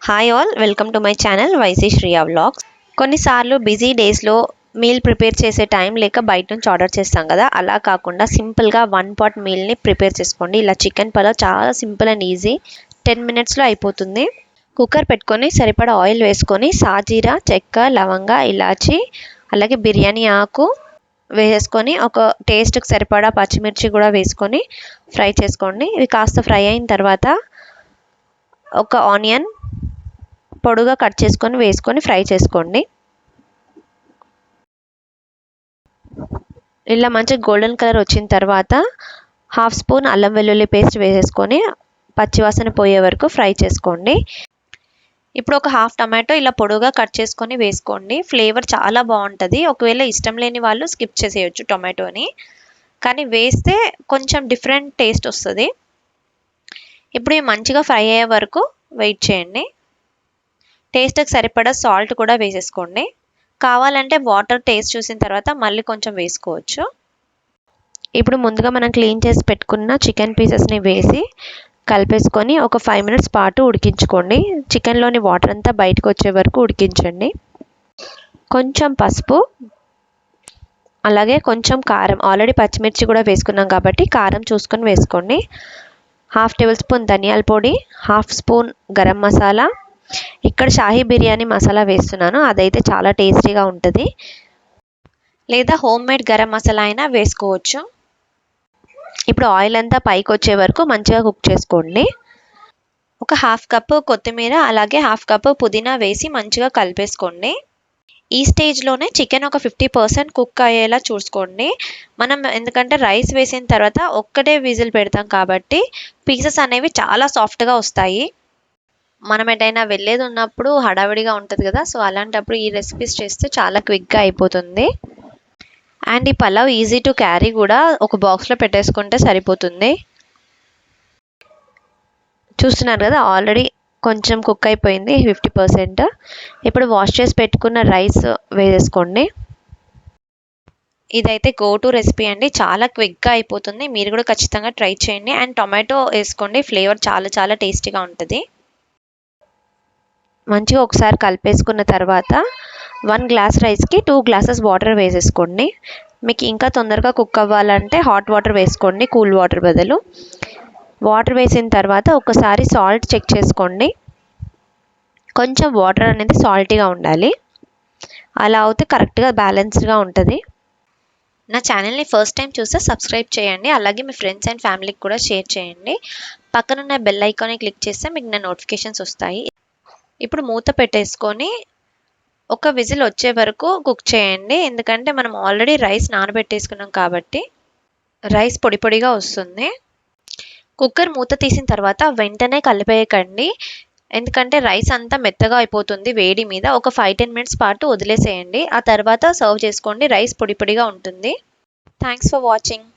Hi all, welcome to my channel YC Shriya vlogs. కొన్నిసార్లు busy డేస్లో meal prepare చేసే time లేక బయట నుంచి ఆర్డర్ చేస్తాం కదా, అలా కాకుండా సింపుల్గా 1 pot మీల్ని ప్రిపేర్ చేసుకోండి. ఇలా చికెన్ పలావ్ చాలా సింపుల్ అండ్ ఈజీ, 10 minutesలో అయిపోతుంది. కుక్కర్ పెట్టుకొని సరిపడా ఆయిల్ వేసుకొని సాజీరా, చెక్క, లవంగ, ఇలాచి, అలాగే బిర్యానీ ఆకు వేసుకొని ఒక టేస్ట్కి సరిపడా పచ్చిమిర్చి కూడా వేసుకొని ఫ్రై చేసుకోండి. ఇవి కాస్త ఫ్రై అయిన తర్వాత ఒక ఆనియన్ పొడుగా కట్ చేసుకొని వేసుకొని ఫ్రై చేసుకోండి. ఇలా మంచి గోల్డెన్ కలర్ వచ్చిన తర్వాత 1/2 స్పూన్ అల్లం వెల్లుల్లి పేస్ట్ వేసేసుకొని పచ్చివాసన పోయే వరకు ఫ్రై చేసుకోండి. ఇప్పుడు ఒక 1/2 టమాటో ఇలా పొడుగా కట్ చేసుకొని వేసుకోండి. ఫ్లేవర్ చాలా బాగుంటుంది. ఒకవేళ ఇష్టం లేని వాళ్ళు స్కిప్ చేసేయచ్చు టొమాటోని, కానీ వేస్తే కొంచెం డిఫరెంట్ టేస్ట్ వస్తుంది. ఇప్పుడు ఇవి మంచిగా ఫ్రై అయ్యే వరకు వెయిట్ చేయండి. టేస్ట్కి సరిపడా సాల్ట్ కూడా వేసేసుకోండి. కావాలంటే వాటర్ టేస్ట్ చూసిన తర్వాత మళ్ళీ కొంచెం వేసుకోవచ్చు. ఇప్పుడు ముందుగా మనం క్లీన్ చేసి పెట్టుకున్న చికెన్ పీసెస్ని వేసి కలిపేసుకొని ఒక 5 minutes పాటు ఉడికించుకోండి. చికెన్లోని వాటర్ అంతా బయటకు వచ్చే వరకు ఉడికించండి. కొంచెం పసుపు, అలాగే కొంచెం కారం, ఆల్రెడీ పచ్చిమిర్చి కూడా వేసుకున్నాం కాబట్టి కారం చూసుకొని వేసుకోండి. 1/2 tablespoon ధనియాల పొడి, 1/2 స్పూన్ గరం మసాలా, ఇక్కడ షాహీ బిర్యానీ మసాలా వేస్తున్నాను, అదైతే చాలా టేస్టీగా ఉంటుంది. లేదా హోమ్ మేడ్ గరం మసాలా అయినా వేసుకోవచ్చు. ఇప్పుడు ఆయిల్ అంతా పైకి వచ్చే వరకు మంచిగా కుక్ చేసుకోండి. ఒక 1/2 కప్పు కొత్తిమీర, అలాగే 1/2 కప్పు పుదీనా వేసి మంచిగా కలిపేసుకోండి. ఈ స్టేజ్లోనే చికెన్ ఒక 50% కుక్ అయ్యేలా చూసుకోండి. మనం ఎందుకంటే రైస్ వేసిన తర్వాత ఒక్కటే విజిల్ పెడతాం కాబట్టి పీసెస్ అనేవి చాలా సాఫ్ట్గా వస్తాయి. మనం ఎటైనా వెళ్ళేది ఉన్నప్పుడు హడావిడిగా ఉంటుంది కదా, సో అలాంటప్పుడు ఈ రెసిపీస్ చేస్తే చాలా క్విక్గా అయిపోతుంది. అండ్ ఈ పలావ్ ఈజీ టు క్యారీ కూడా, ఒక బాక్స్లో పెట్టేసుకుంటే సరిపోతుంది. చూస్తున్నారు కదా, ఆల్రెడీ కొంచెం కుక్ అయిపోయింది 50%. ఇప్పుడు వాష్ చేసి పెట్టుకున్న రైస్ వేసేసుకోండి. ఇదైతే గో టు రెసిపీ అండి, చాలా క్విక్గా అయిపోతుంది. మీరు కూడా ఖచ్చితంగా ట్రై చేయండి. అండ్ టొమాటో వేసుకోండి, ఫ్లేవర్ చాలా చాలా టేస్టీగా ఉంటుంది. మంచిగా ఒకసారి కలిపేసుకున్న తర్వాత 1 గ్లాస్ రైస్కి 2 glasses వాటర్ వేసేసుకోండి. మీకు ఇంకా తొందరగా కుక్ అవ్వాలంటే హాట్ వాటర్ వేసుకోండి, కూల్ వాటర్ బదులు. వాటర్ వేసిన తర్వాత ఒకసారి సాల్ట్ చెక్ చేసుకోండి. కొంచెం వాటర్ అనేది సాల్టీగా ఉండాలి, అలా అయితే కరెక్ట్గా బ్యాలెన్స్డ్గా ఉంటుంది. నా ఛానల్ని ఫస్ట్ టైం చూస్తే సబ్స్క్రైబ్ చేయండి, అలాగే మీ ఫ్రెండ్స్ అండ్ ఫ్యామిలీకి కూడా షేర్ చేయండి. పక్కనున్న బెల్ ఐకాన్ని క్లిక్ చేస్తే మీకు నా నోటిఫికేషన్స్ వస్తాయి. ఇప్పుడు మూత పెట్టేసుకొని ఒక విజిల్ వచ్చే వరకు కుక్ చేయండి. ఎందుకంటే మనం ఆల్రెడీ రైస్ నానబెట్టేసుకున్నాం కాబట్టి రైస్ పొడి పొడిగా వస్తుంది. కుక్కర్ మూత తీసిన తర్వాత వెంటనే కలిపేయకండి, ఎందుకంటే రైస్ అంతా మెత్తగా అయిపోతుంది వేడి మీద. ఒక 5-10 minutes పాటు వదిలేసేయండి, ఆ తర్వాత సర్వ్ చేసుకోండి. రైస్ పొడి పొడిగా ఉంటుంది. Thanks for watching.